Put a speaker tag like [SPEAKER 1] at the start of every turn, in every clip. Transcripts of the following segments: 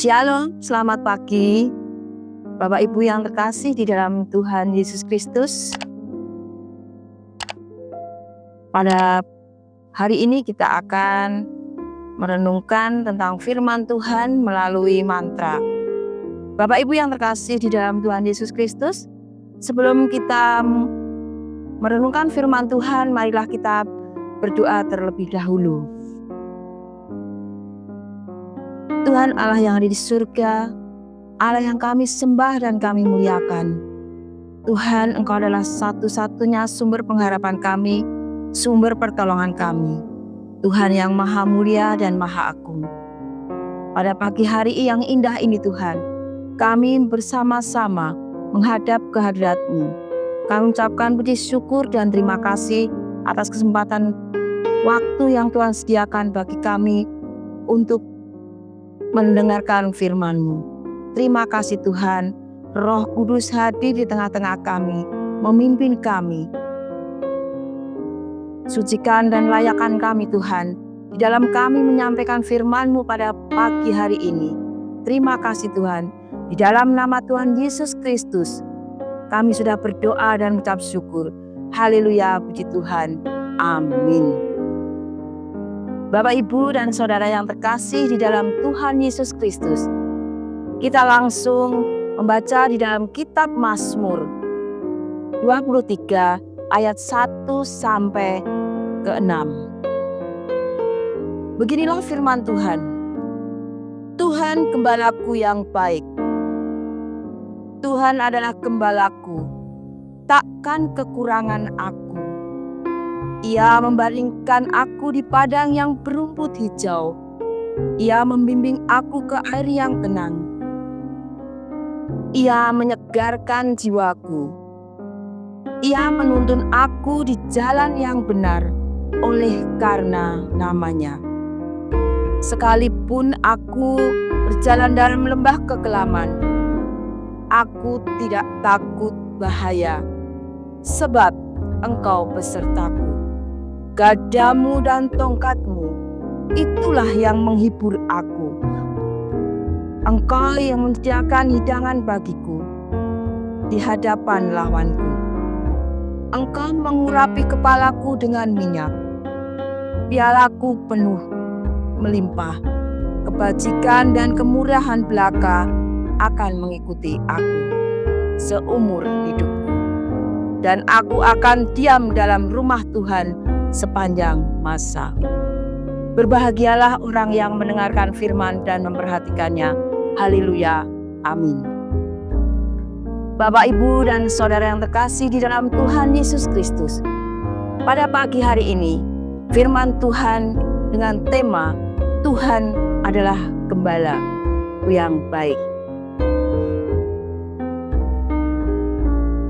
[SPEAKER 1] Shalom, selamat pagi Bapak Ibu yang terkasih di dalam Tuhan Yesus Kristus. Pada hari ini kita akan merenungkan tentang firman Tuhan melalui mantra. Bapak Ibu yang terkasih di dalam Tuhan Yesus Kristus, sebelum kita merenungkan firman Tuhan, marilah kita berdoa terlebih dahulu. Tuhan Allah yang ada di surga, Allah yang kami sembah dan kami muliakan. Tuhan, Engkau adalah satu-satunya sumber pengharapan kami, sumber pertolongan kami. Tuhan yang maha mulia dan maha agung. Pada pagi hari yang indah ini Tuhan, kami bersama-sama menghadap kehadirat-Mu. Kami ucapkan puji syukur dan terima kasih atas kesempatan waktu yang Tuhan sediakan bagi kami untuk mendengarkan firman-Mu. Terima kasih Tuhan, Roh Kudus hadir di tengah-tengah kami, memimpin kami. Sucikan dan layakan kami Tuhan, di dalam kami menyampaikan firman-Mu pada pagi hari ini. Terima kasih Tuhan, di dalam nama Tuhan Yesus Kristus, kami sudah berdoa dan mengucap syukur. Haleluya, puji Tuhan. Amin. Bapak, Ibu, dan Saudara yang terkasih di dalam Tuhan Yesus Kristus, kita langsung membaca di dalam kitab Mazmur 23 ayat 1 sampai ke 6. Beginilah firman Tuhan. Tuhan gembalaku yang baik. Tuhan adalah gembalaku, takkan kekurangan aku. Ia membaringkan aku di padang yang berumput hijau. Ia membimbing aku ke air yang tenang. Ia menyegarkan jiwaku. Ia menuntun aku di jalan yang benar oleh karena namanya. Sekalipun aku berjalan dalam lembah kekelaman, aku tidak takut bahaya, sebab Engkau besertaku. Gadamu dan tongkatmu, itulah yang menghibur aku. Engkau yang menyediakan hidangan bagiku di hadapan lawanku. Engkau mengurapi kepalaku dengan minyak. Pialaku penuh melimpah. Kebajikan dan kemurahan belaka akan mengikuti aku seumur hidupku. Dan aku akan diam dalam rumah Tuhan sepanjang masa. Berbahagialah orang yang mendengarkan firman dan memperhatikannya. Haleluya. Amin. Bapak, Ibu, dan Saudara yang terkasih di dalam Tuhan Yesus Kristus, pada pagi hari ini firman Tuhan dengan tema Tuhan adalah gembala yang baik.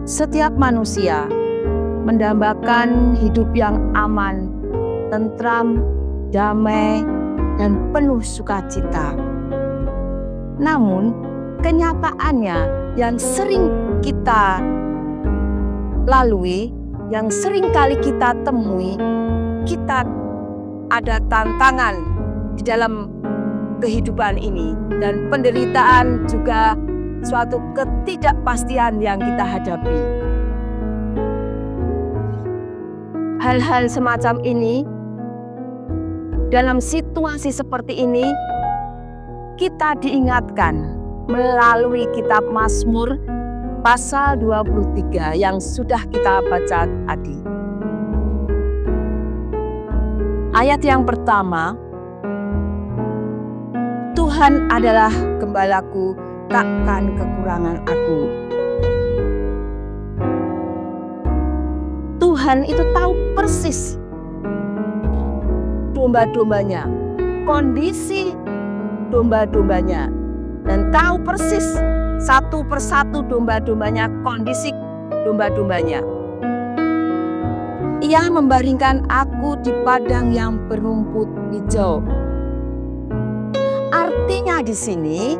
[SPEAKER 1] Setiap manusia mendambakan hidup yang aman, tentram, damai, dan penuh sukacita. Namun, kenyataannya yang sering kita lalui, yang sering kali kita temui, kita ada tantangan di dalam kehidupan ini, dan penderitaan juga suatu ketidakpastian yang kita hadapi. Hal-hal semacam ini, dalam situasi seperti ini, kita diingatkan melalui kitab Mazmur pasal 23 yang sudah kita baca tadi. Ayat yang pertama, Tuhan adalah gembalaku, takkan kekurangan aku. Tuhan itu tahu persis domba-dombanya, kondisi domba-dombanya, dan tahu persis satu persatu domba-dombanya, kondisi domba-dombanya. Ia membaringkan aku di padang yang berumput hijau. Artinya di sini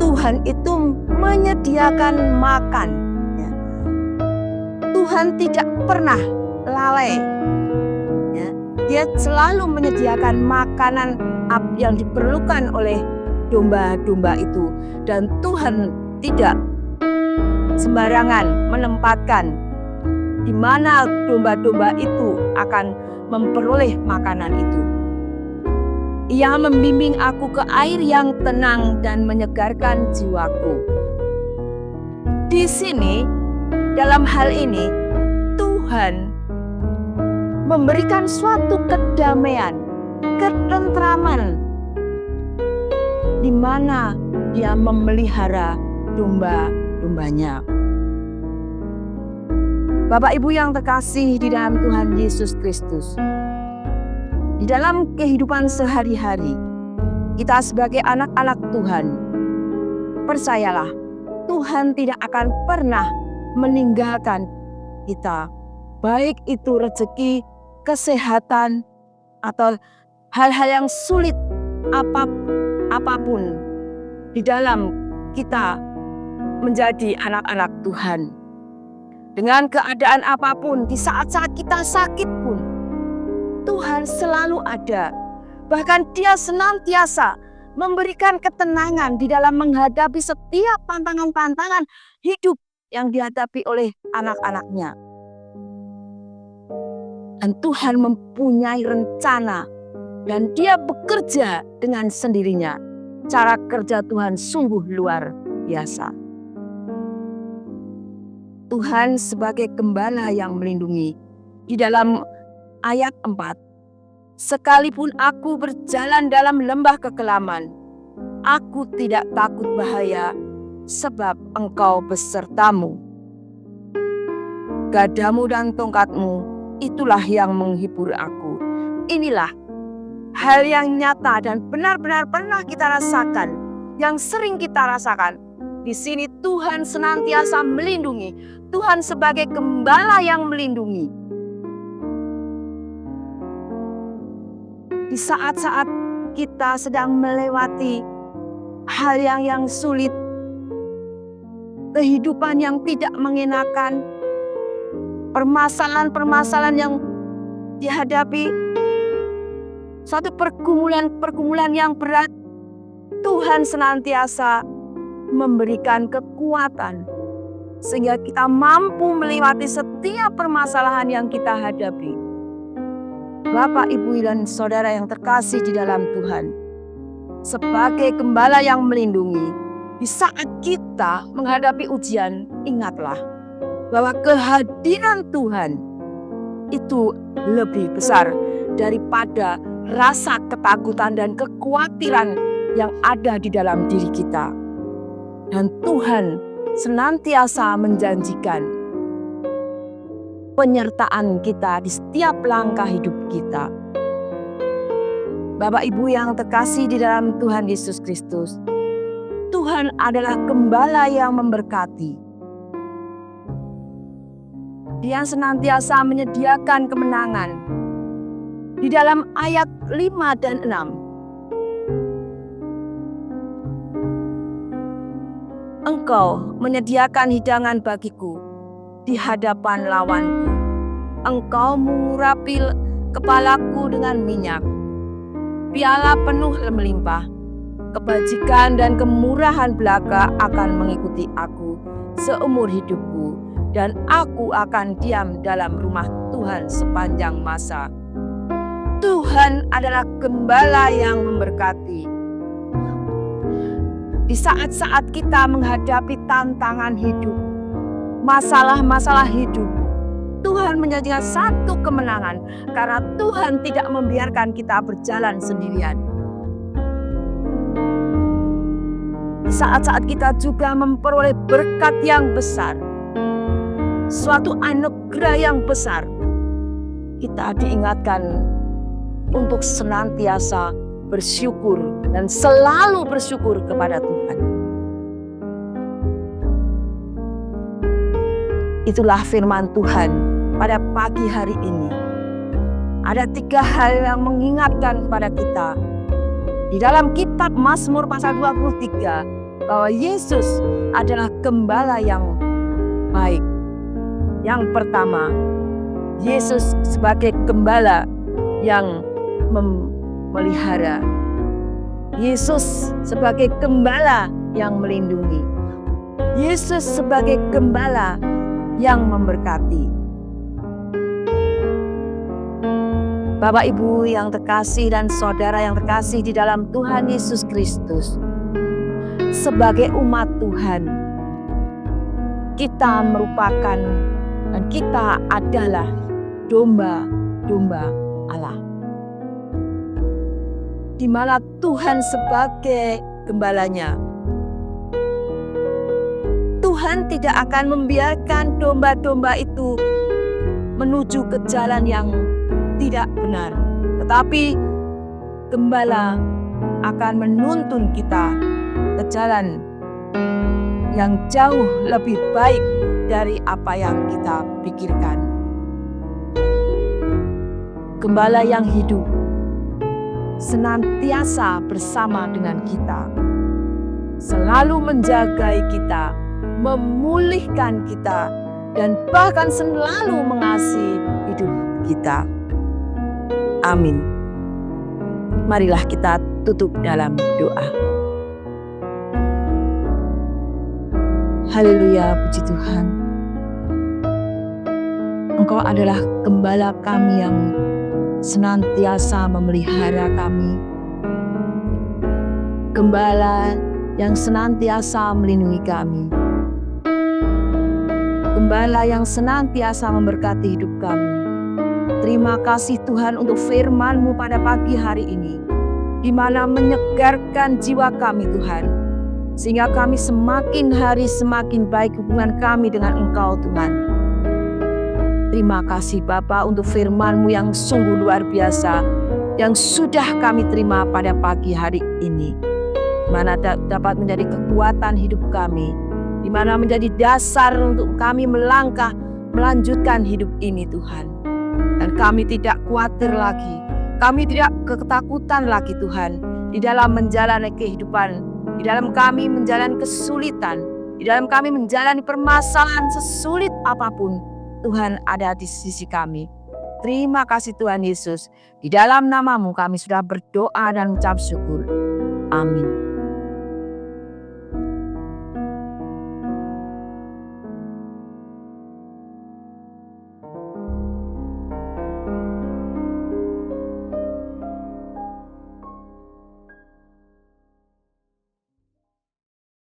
[SPEAKER 1] Tuhan itu menyediakan makan. Tuhan tidak pernah lalai. Dia selalu menyediakan makanan yang diperlukan oleh domba-domba itu. Dan Tuhan tidak sembarangan menempatkan di mana domba-domba itu akan memperoleh makanan itu. Ia membimbing aku ke air yang tenang dan menyegarkan jiwaku. Di sini, dalam hal ini, Tuhan memberikan suatu kedamaian, ketentraman, di mana Dia memelihara domba-dombanya. Bapak Ibu yang terkasih di dalam Tuhan Yesus Kristus, di dalam kehidupan sehari-hari, kita sebagai anak-anak Tuhan, percayalah, Tuhan tidak akan pernah meninggalkan kita. Baik itu rezeki, kesehatan, atau hal-hal yang sulit apapun di dalam kita menjadi anak-anak Tuhan. Dengan keadaan apapun, di saat-saat kita sakit pun, Tuhan selalu ada. Bahkan Dia senantiasa memberikan ketenangan di dalam menghadapi setiap tantangan-tantangan hidup yang dihadapi oleh anak-anaknya. Dan Tuhan mempunyai rencana dan Dia bekerja dengan sendirinya. Cara kerja Tuhan sungguh luar biasa. Tuhan sebagai gembala yang melindungi. Di dalam ayat 4, sekalipun aku berjalan dalam lembah kekelaman, aku tidak takut bahaya, sebab Engkau besertamu. Gadamu dan tongkatmu, itulah yang menghibur aku. Inilah hal yang nyata dan benar-benar pernah kita rasakan, yang sering kita rasakan. Di sini Tuhan senantiasa melindungi. Tuhan sebagai gembala yang melindungi. Di saat-saat kita sedang melewati hal yang sulit, kehidupan yang tidak mengenakan, permasalahan-permasalahan yang dihadapi, suatu pergumulan yang berat, Tuhan senantiasa memberikan kekuatan sehingga kita mampu melewati setiap permasalahan yang kita hadapi. Bapak, Ibu, dan Saudara yang terkasih di dalam Tuhan, sebagai gembala yang melindungi, di saat kita menghadapi ujian, ingatlah bahwa kehadiran Tuhan itu lebih besar daripada rasa ketakutan dan kekhawatiran yang ada di dalam diri kita. Dan Tuhan senantiasa menjanjikan penyertaan kita di setiap langkah hidup kita. Bapak Ibu yang terkasih di dalam Tuhan Yesus Kristus, Tuhan adalah gembala yang memberkati. Dia senantiasa menyediakan kemenangan. Di dalam ayat 5 dan 6, Engkau menyediakan hidangan bagiku di hadapan lawanku. Engkau mengurapi kepalaku dengan minyak. Piala penuh melimpah. Kebajikan dan kemurahan belaka akan mengikuti aku seumur hidupku, dan aku akan diam dalam rumah Tuhan sepanjang masa. Tuhan adalah gembala yang memberkati. Di saat-saat kita menghadapi tantangan hidup, masalah-masalah hidup, Tuhan menjanjikan satu kemenangan karena Tuhan tidak membiarkan kita berjalan sendirian. Di saat-saat kita juga memperoleh berkat yang besar, suatu anugerah yang besar, kita diingatkan untuk senantiasa bersyukur dan selalu bersyukur kepada Tuhan. Itulah firman Tuhan pada pagi hari ini. Ada 3 hal yang mengingatkan kepada kita. Di dalam kitab Mazmur pasal 23, bahwa Yesus adalah gembala yang baik. Yang pertama, Yesus sebagai gembala yang memelihara. Yesus sebagai gembala yang melindungi. Yesus sebagai gembala yang memberkati. Bapak Ibu yang terkasih dan saudara yang terkasih di dalam Tuhan Yesus Kristus, sebagai umat Tuhan, kita merupakan dan kita adalah domba-domba Allah, di mana Tuhan sebagai gembalanya. Tuhan tidak akan membiarkan domba-domba itu menuju ke jalan yang tidak benar, tetapi gembala akan menuntun kita ke jalan yang jauh lebih baik dari apa yang kita pikirkan. Gembala yang hidup senantiasa bersama dengan kita, selalu menjagai kita, memulihkan kita, dan bahkan selalu mengasihi hidup kita. Amin. Marilah kita tutup dalam doa. Haleluya, puji Tuhan. Engkau adalah gembala kami yang senantiasa memelihara kami. Gembala yang senantiasa melindungi kami. Gembala yang senantiasa memberkati hidup kami. Terima kasih Tuhan untuk firman-Mu pada pagi hari ini, di mana menyegarkan jiwa kami Tuhan, sehingga kami semakin hari semakin baik hubungan kami dengan Engkau Tuhan. Terima kasih Bapa untuk firman-Mu yang sungguh luar biasa, yang sudah kami terima pada pagi hari ini, di mana dapat menjadi kekuatan hidup kami, di mana menjadi dasar untuk kami melangkah melanjutkan hidup ini Tuhan. Dan kami tidak khawatir lagi, kami tidak ketakutan lagi Tuhan, di dalam menjalani kehidupan, di dalam kami menjalani kesulitan, di dalam kami menjalani permasalahan sesulit apapun, Tuhan ada di sisi kami. Terima kasih Tuhan Yesus, di dalam nama-Mu kami sudah berdoa dan mengucap syukur. Amin.